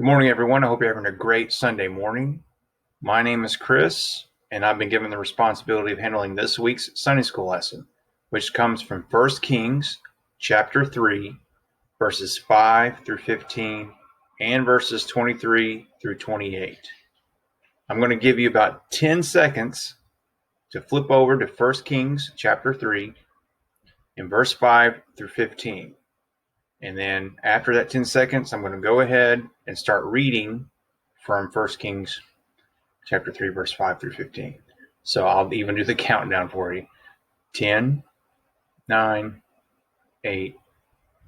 Good morning, everyone. I hope you're having a great Sunday morning. My name is Chris, and I've been given the responsibility of handling this week's Sunday school lesson, which comes from 1 Kings chapter 3, verses 5 through 15, and verses 23 through 28. I'm going to give you about 10 seconds to flip over to 1 Kings chapter 3 and verse 5 through 15. And then after that 10 seconds, I'm going to go ahead and start reading from 1 Kings chapter 3, verse 5 through 15. So I'll even do the countdown for you. 10, 9, 8,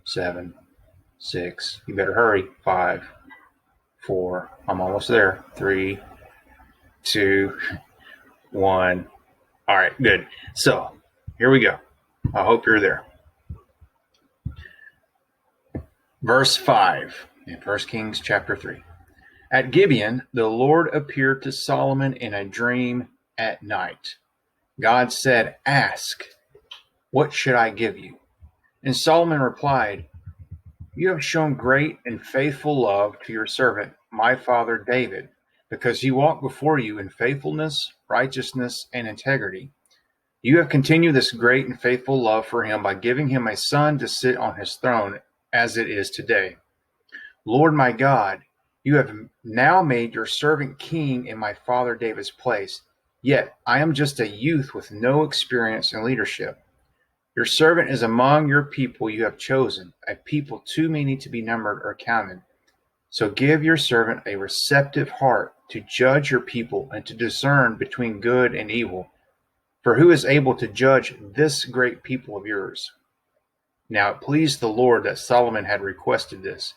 7, 6. You better hurry. 5, 4. I'm almost there. 3, 2, 1. All right, good. So here we go. I hope you're there. Verse 5 in 1 Kings chapter 3. At Gibeon, the Lord appeared to Solomon in a dream at night. God said, "Ask, what should I give you?" And Solomon replied, "You have shown great and faithful love to your servant, my father David, because he walked before you in faithfulness, righteousness, and integrity. You have continued this great and faithful love for him by giving him a son to sit on his throne, as it is today. Lord my God, you have now made your servant king in my father David's place, yet I am just a youth with no experience in leadership. Your servant is among your people you have chosen, a people too many to be numbered or counted. So give your servant a receptive heart to judge your people and to discern between good and evil. For who is able to judge this great people of yours?" Now it pleased the Lord that Solomon had requested this.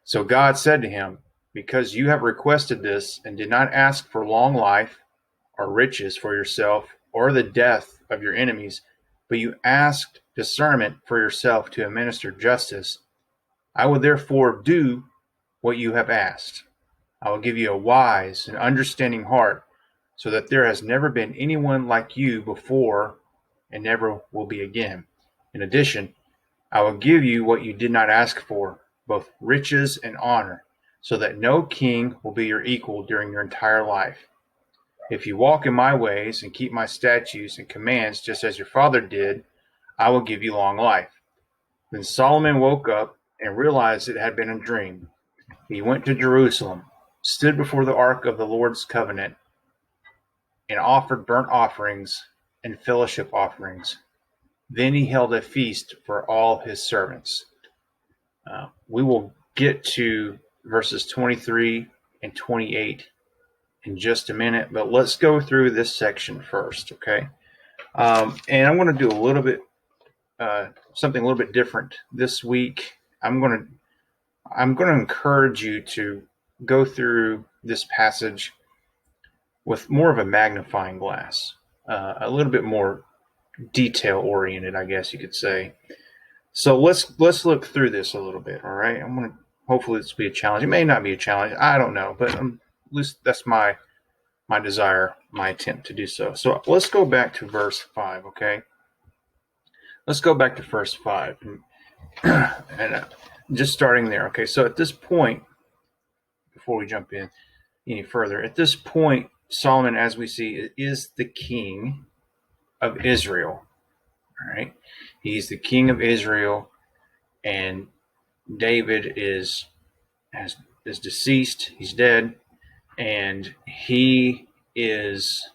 So God said to him, "Because you have requested this and did not ask for long life or riches for yourself or the death of your enemies, but you asked discernment for yourself to administer justice, I will therefore do what you have asked. I will give you a wise and understanding heart, so that there has never been anyone like you before and never will be again. In addition, I will give you what you did not ask for, both riches and honor, so that no king will be your equal during your entire life. If you walk in my ways and keep my statutes and commands just as your father did, I will give you long life." Then Solomon woke up and realized it had been a dream. He went to Jerusalem, stood before the ark of the Lord's covenant, and offered burnt offerings and fellowship offerings. Then he held a feast for all his servants. We will get to verses 23 and 28 in just a minute, but let's go through this section first, okay? And I'm going to do a little bit, something a little bit different this week. I'm going to encourage you to go through this passage with more of a magnifying glass, a little bit more detail oriented, I guess you could say. So let's look through this a little bit. All right. Hopefully this will be a challenge. It may not be a challenge. I don't know, but at least that's my desire, my attempt to do so. So let's go back to verse 5. Okay. Let's go back to verse 5 and just starting there. Okay. So at this point, before we jump in any further, at this point, Solomon, as we see, is the king of Israel. All right. He's the king of Israel, and David is deceased. He's dead, and he is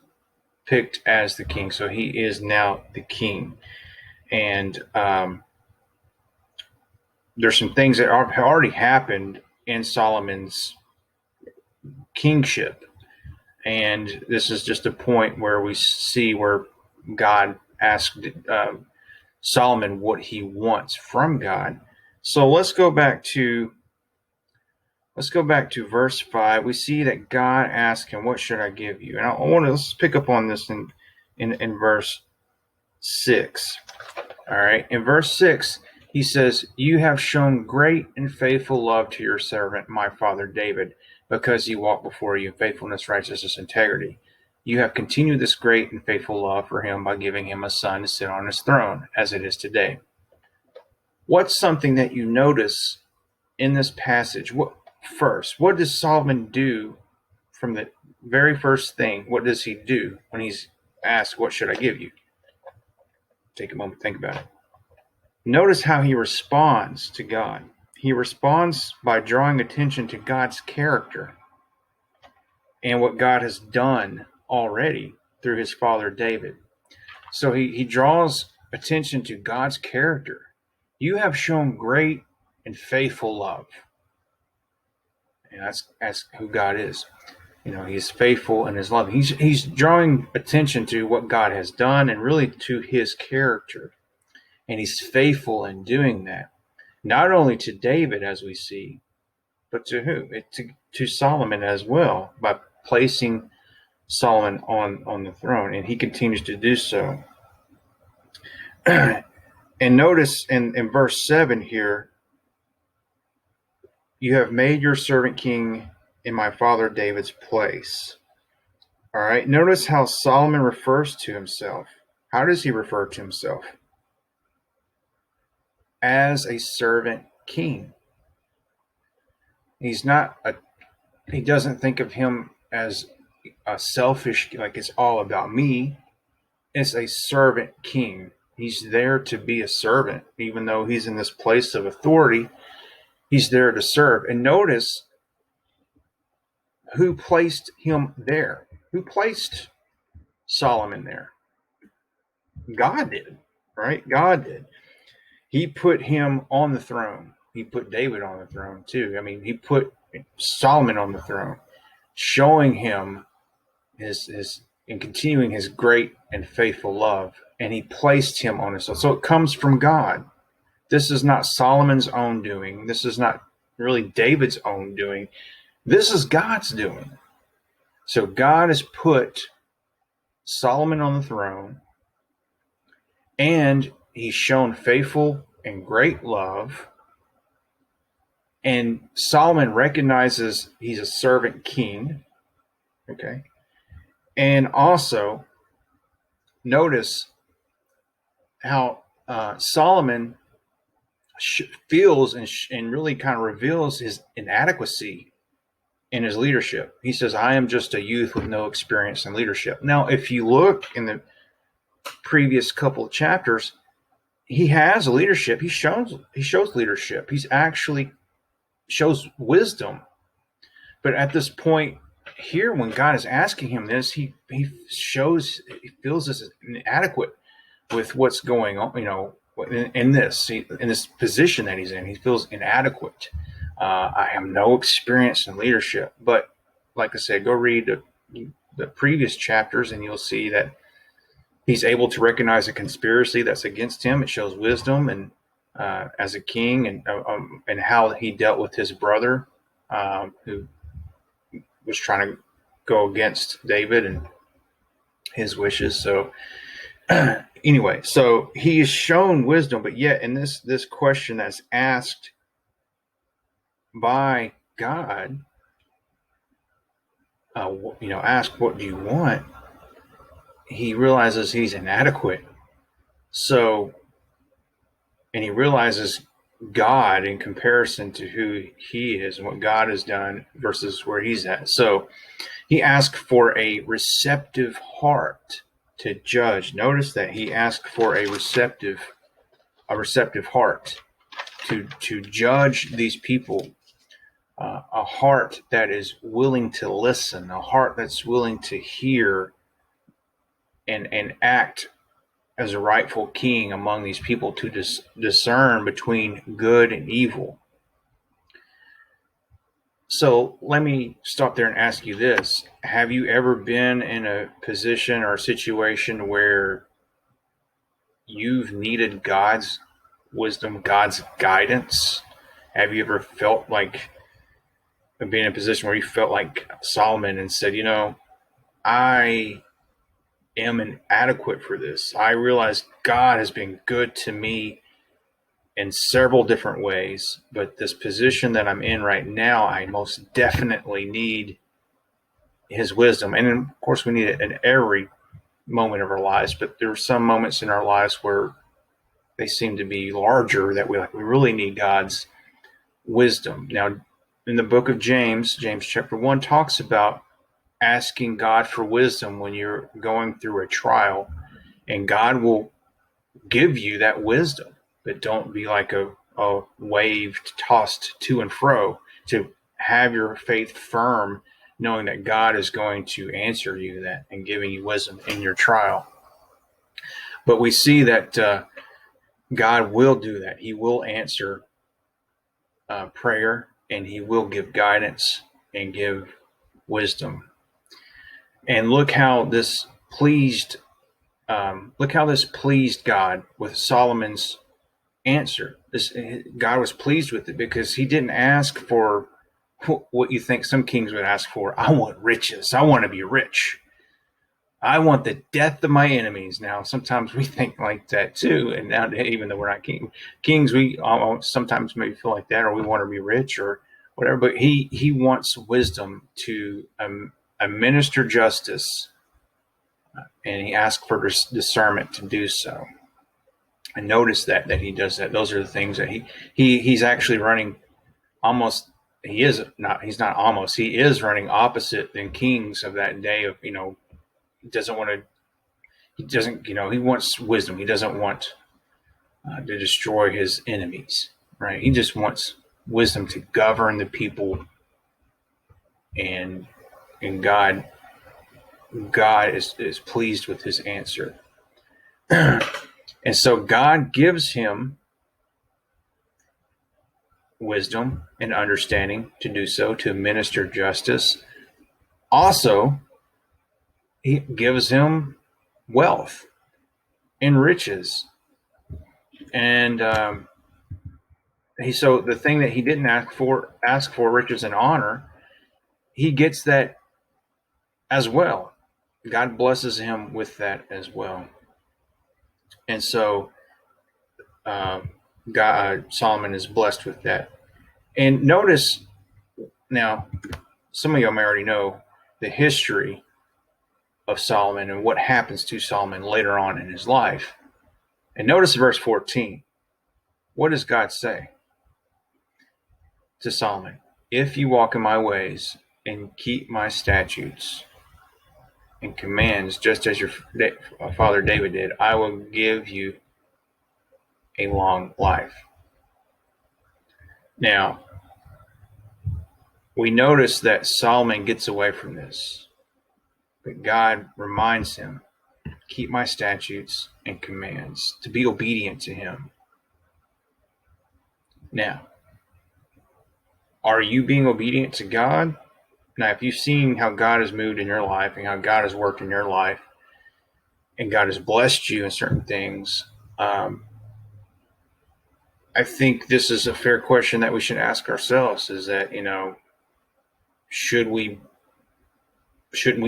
picked as the king. So he is now the king. And there's some things that have already happened in Solomon's kingship. And this is just a point where we see where God asked Solomon what he wants from God. So let's go back to verse 5. We see that God asked him, "What should I give you?" And let's pick up on this in verse 6. All right. In verse 6, he says, "You have shown great and faithful love to your servant, my father David, because he walked before you in faithfulness, righteousness, integrity. You have continued this great and faithful love for him by giving him a son to sit on his throne, as it is today." What's something that you notice in this passage? first. What does Solomon do from the very first thing? What does he do when he's asked, what should I give you? Take a moment to think about it. Notice how he responds to God. He responds by drawing attention to God's character and what God has done already through his father David. So he draws attention to God's character. You have shown great and faithful love. And that's who God is. He's faithful in his love. He's drawing attention to what God has done and really to his character. And he's faithful in doing that. Not only to David, as we see, but to who? To Solomon as well, by placing Solomon on the throne. And he continues to do so. And notice in verse 7 here, you have made your servant king in my father David's place. All right. Notice how Solomon refers to himself. How does he refer to himself? As a servant king. He doesn't think of him as a selfish, like it's all about me. It's a servant king. He's there to be a servant, even though he's in this place of authority. He's there to serve. And notice who placed him there. Who placed Solomon there? God did, right? God did. He put him on the throne. He put David on the throne too. I mean, he put Solomon on the throne, showing him his and continuing his great and faithful love. And he placed him on his throne. So it comes from God. This is not Solomon's own doing. This is not really David's own doing. This is God's doing. So God has put Solomon on the throne, and he's shown faithful and great love. And Solomon recognizes he's a servant king. Okay. And also, notice how Solomon feels and really kind of reveals his inadequacy in his leadership. He says, I am just a youth with no experience in leadership. Now, if you look in the previous couple of chapters, he has a leadership. He shows leadership. He's actually shows wisdom. But at this point here, when God is asking him this, he feels this inadequate with what's going on, in this position that he's in. He feels inadequate. I have no experience in leadership. But like I said, go read the previous chapters and you'll see that he's able to recognize a conspiracy that's against him. It shows wisdom and as a king, and how he dealt with his brother who was trying to go against David and his wishes. So anyway, so he is shown wisdom, but yet in this question that's asked by God, ask, what do you want? He realizes he's inadequate. So, and he realizes God in comparison to who he is and what God has done versus where he's at. So he asked for a receptive heart to judge. Notice that he asked for a receptive heart to judge these people. A heart that is willing to listen, a heart that's willing to hear and act as a rightful king among these people, to discern between good and evil. So let me stop there and ask you this. Have you ever been in a position or a situation where you've needed God's wisdom, God's guidance? Have you ever felt like being in a position where you felt like Solomon and said, I am inadequate for this. I realize God has been good to me in several different ways, but this position that I'm in right now, I most definitely need his wisdom. And of course, we need it in every moment of our lives, but there are some moments in our lives where they seem to be larger, that we really need God's wisdom. Now, in the book of James, James chapter 1 talks about asking God for wisdom when you're going through a trial, and God will give you that wisdom. But don't be like a wave tossed to and fro. To have your faith firm, knowing that God is going to answer you that and giving you wisdom in your trial. But we see that God will do that. He will answer prayer, and He will give guidance and give wisdom. And look how this pleased God with Solomon's answer. God was pleased with it because he didn't ask for what you think some kings would ask for. I want riches. I want to be rich. I want the death of my enemies. Now, sometimes we think like that too. And now, even though we're not kings, we sometimes maybe feel like that, or we want to be rich or whatever. But he wants wisdom to administer justice, and he asks for discernment to do so. And notice that he does that. Those are the things that he's actually running almost. He is not. He's not almost. He is running opposite than kings of that day. Of he doesn't want to. He doesn't. He wants wisdom. He doesn't want to destroy his enemies. Right. He just wants wisdom to govern the people. And God is pleased with his answer. And so God gives him wisdom and understanding to do so, to administer justice. Also, he gives him wealth and riches. And so the thing that he didn't ask for, riches and honor, he gets that as well. God blesses him with that as well. And so Solomon is blessed with that. And notice now, some of you may already know the history of Solomon and what happens to Solomon later on in his life. And notice verse 14. What does God say to Solomon? If you walk in my ways and keep my statutes and commands, just as your father David did, I will give you a long life. Now, we notice that Solomon gets away from this, but God reminds him, keep my statutes and commands, to be obedient to him. Now, are you being obedient to God? Now, if you've seen how God has moved in your life and how God has worked in your life, and God has blessed you in certain things, I think this is a fair question that we should ask ourselves, is that, shouldn't we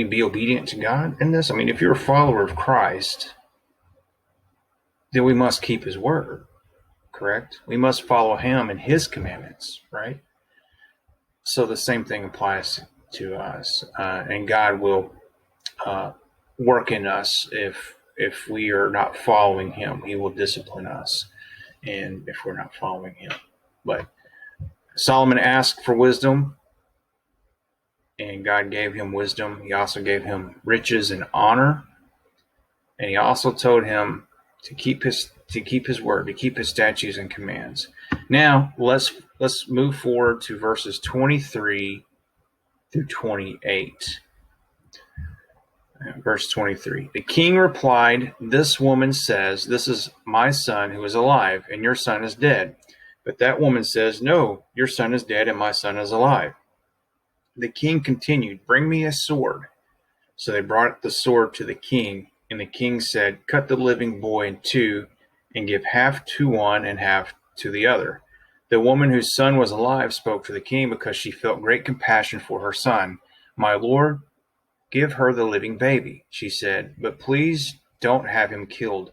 be obedient to God in this? I mean, if you're a follower of Christ, then we must keep his word, correct? We must follow him and his commandments, right? So the same thing applies to us, and God will work in us if we are not following him. He will discipline us, and if we're not following him. But Solomon asked for wisdom, and God gave him wisdom. He also gave him riches and honor, and he also told him to keep his word, to keep his statutes and commands. Now let's move forward to verses 23 through 28. Verse 23. The king replied, "This woman says, 'This is my son who is alive, and your son is dead.' But that woman says, 'No, your son is dead, and my son is alive.' The king continued, 'Bring me a sword.' So they brought the sword to the king, and the king said, 'Cut the living boy in two, and give half to one and half to the other.' The woman whose son was alive spoke to the king because she felt great compassion for her son. 'My lord, give her the living baby,' she said, 'but please don't have him killed.'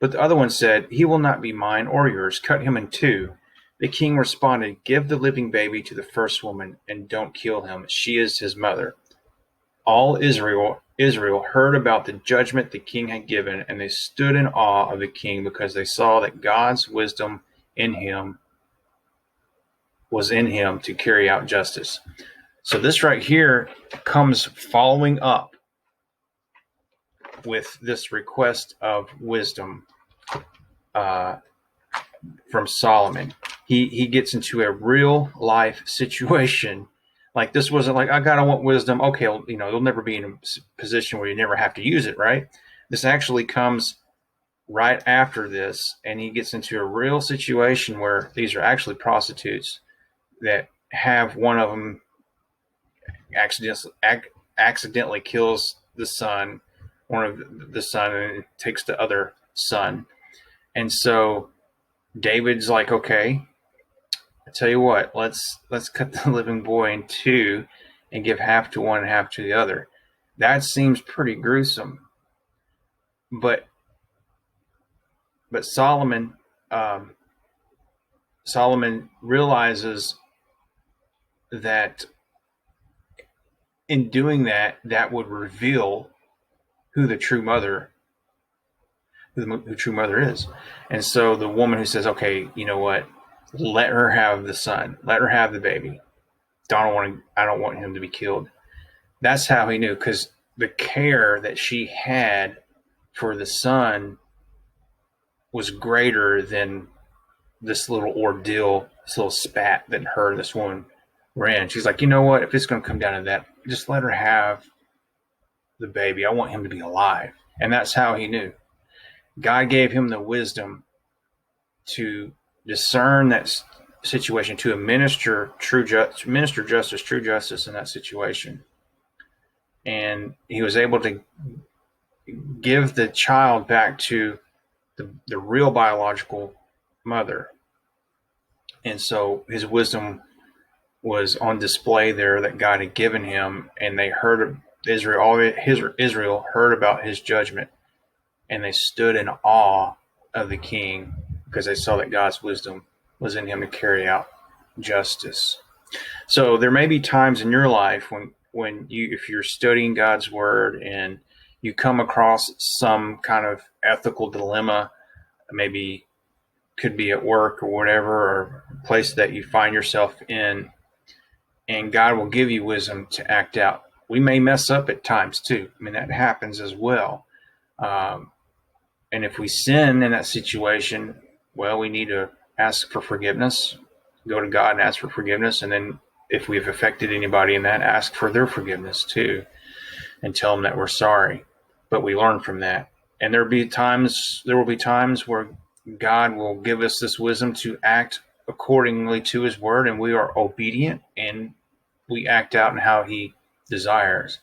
But the other one said, 'He will not be mine or yours. Cut him in two.' The king responded, 'Give the living baby to the first woman, and don't kill him. She is his mother.' All Israel heard about the judgment the king had given, and they stood in awe of the king because they saw that God's wisdom in him was in him to carry out justice. So this right here comes following up with this request of wisdom from Solomon. He gets into a real life situation. Like, this wasn't like, I want wisdom. Okay, well, you'll never be in a position where you never have to use it, right? This actually comes right after this, and he gets into a real situation where these are actually prostitutes that have one of them accidentally kills the son, one of the son, and takes the other son. And so David's like, okay, I tell you what, let's cut the living boy in two and give half to one and half to the other. That seems pretty gruesome, but Solomon realizes that in doing that, that would reveal who the true mother is. And so the woman who says, okay, you know what, let her have the son, let her have the baby. I don't want him to be killed. That's how he knew, because the care that she had for the son was greater than this little ordeal, this little spat that her and this woman were in. She's like, you know what, if it's going to come down to that, just let her have the baby. I want him to be alive. And that's how he knew. God gave him the wisdom to discern that situation, to administer justice, true justice in that situation. And he was able to give the child back to the real biological mother. And so his wisdom was on display there that God had given him, and they heard of Israel heard about his judgment, and they stood in awe of the king because they saw that God's wisdom was in him to carry out justice. So there may be times in your life when if you're studying God's word and you come across some kind of ethical dilemma, maybe could be at work or whatever, or a place that you find yourself in, and God will give you wisdom to act out. We may mess up at times too. I mean, that happens as well. And if we sin in that situation, well, we need to ask for forgiveness, go to God and ask for forgiveness. And then if we've affected anybody in that, ask for their forgiveness too, and tell them that we're sorry. But we learn from that. And there will be times where God will give us this wisdom to act accordingly to his word, and we are obedient and we act out in how he desires,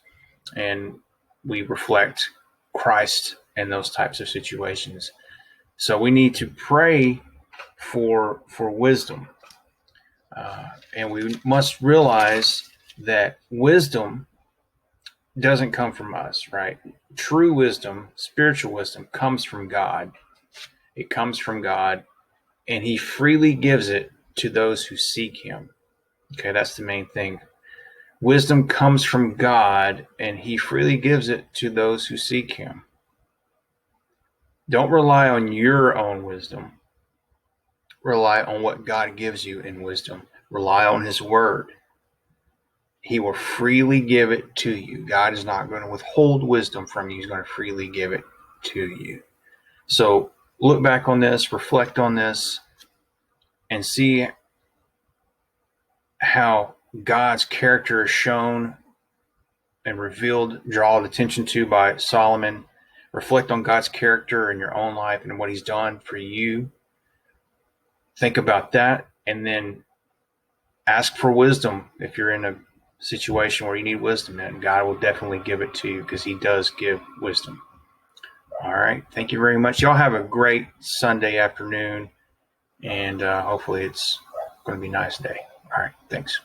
and we reflect Christ in those types of situations. So we need to pray for wisdom, and we must realize that wisdom doesn't come from us, right? True wisdom, spiritual wisdom, comes from God. It comes from God, and he freely gives it to those who seek him. Okay, that's the main thing. Wisdom comes from God, and he freely gives it to those who seek him. Don't rely on your own wisdom. Rely on what God gives you in wisdom. Rely on his word. He will freely give it to you. God is not going to withhold wisdom from you. He's going to freely give it to you. So look back on this, reflect on this, and see how God's character is shown and revealed, drawn attention to by Solomon. Reflect on God's character in your own life and what he's done for you. Think about that, and then ask for wisdom if you're in a situation where you need wisdom, and God will definitely give it to you because he does give wisdom. All right. Thank you very much. Y'all have a great Sunday afternoon, and hopefully it's going to be a nice day. All right. Thanks.